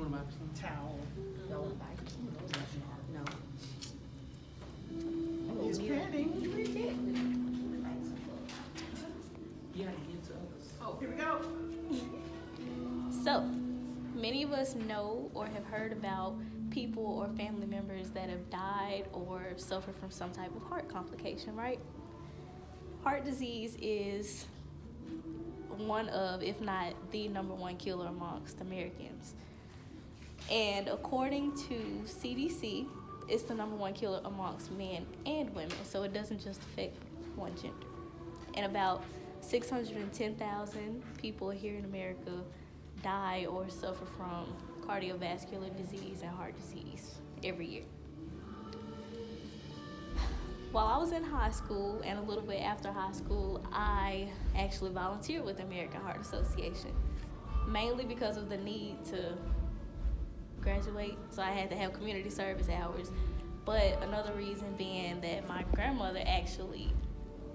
want to buy some? Towel. Don't bite. No. He's panting. Yeah, give to others. Oh, here we go. So, many of us know or have heard about people or family members that have died or suffered from some type of heart complication, right? Heart disease is one of, if not the number one killer amongst Americans. And according to CDC, it's the number one killer amongst men and women, so it doesn't just affect one gender. And about 610,000 people here in America die or suffer from cardiovascular disease and heart disease every year. While I was in high school and a little bit after high school, I actually volunteered with the American Heart Association, mainly because of the need to graduate, so I had to have community service hours. But another reason being that my grandmother actually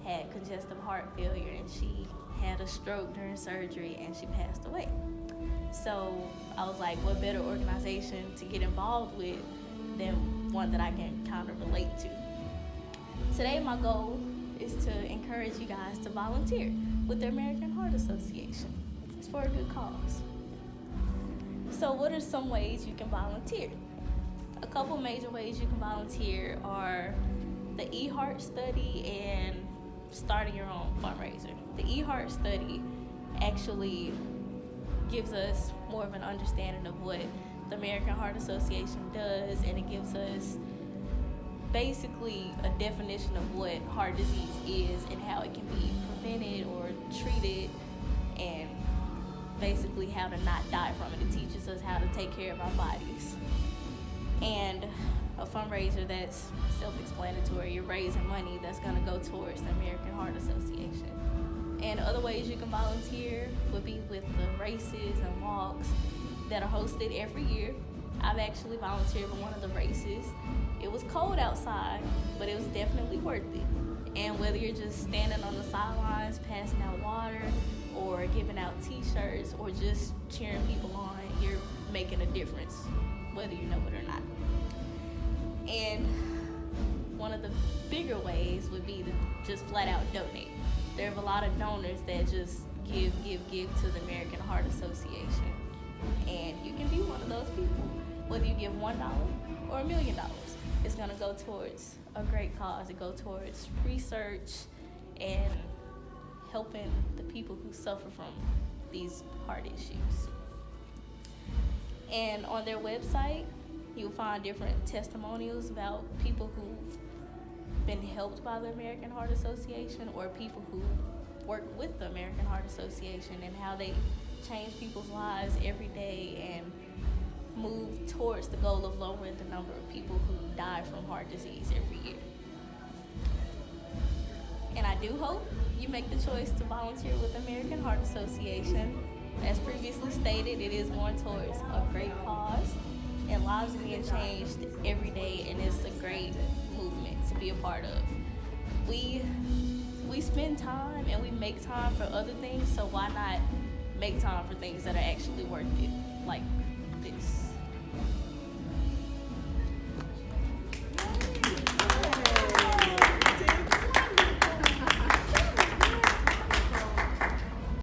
had congestive heart failure, and she had a stroke during surgery and she passed away. So I was like, what better organization to get involved with than one that I can kind of relate to. Today my goal is to encourage you guys to volunteer with the American Heart Association. It's for a good cause. So what are some ways you can volunteer? A couple major ways you can volunteer are the eHeart study and starting your own fundraiser. The eHeart study actually gives us more of an understanding of what the American Heart Association does, and it gives us basically a definition of what heart disease is and how it can be prevented or treated, and basically how to not die from it. It teaches us how to take care of our bodies. And a fundraiser that's self-explanatory. You're raising money that's going to go towards the American Heart Association. And other ways you can volunteer would be with the races and walks that are hosted every year. I've actually volunteered for one of the races. It was cold outside, but it was definitely worth it. And whether you're just standing on the sidelines, passing out water, or giving out t-shirts, or just cheering people on, you're making a difference, whether you know it or not. And one of the bigger ways would be to just flat out donate. There are a lot of donors that just give to the American Heart Association. And you can be one of those people. Whether you give $1 or $1 million, it's gonna go towards a great cause. It goes towards research and helping the people who suffer from these heart issues. And on their website, you'll find different testimonials about people who've been helped by the American Heart Association, or people who work with the American Heart Association, and how they change people's lives every day and move towards the goal of lowering the number of people who die from heart disease every year. And I do hope you make the choice to volunteer with the American Heart Association. As previously stated, it is going towards a great cause, and lives are being changed every day, and it's a great movement to be a part of. We spend time and we make time for other things, so why not make time for things that are actually worth it, like this?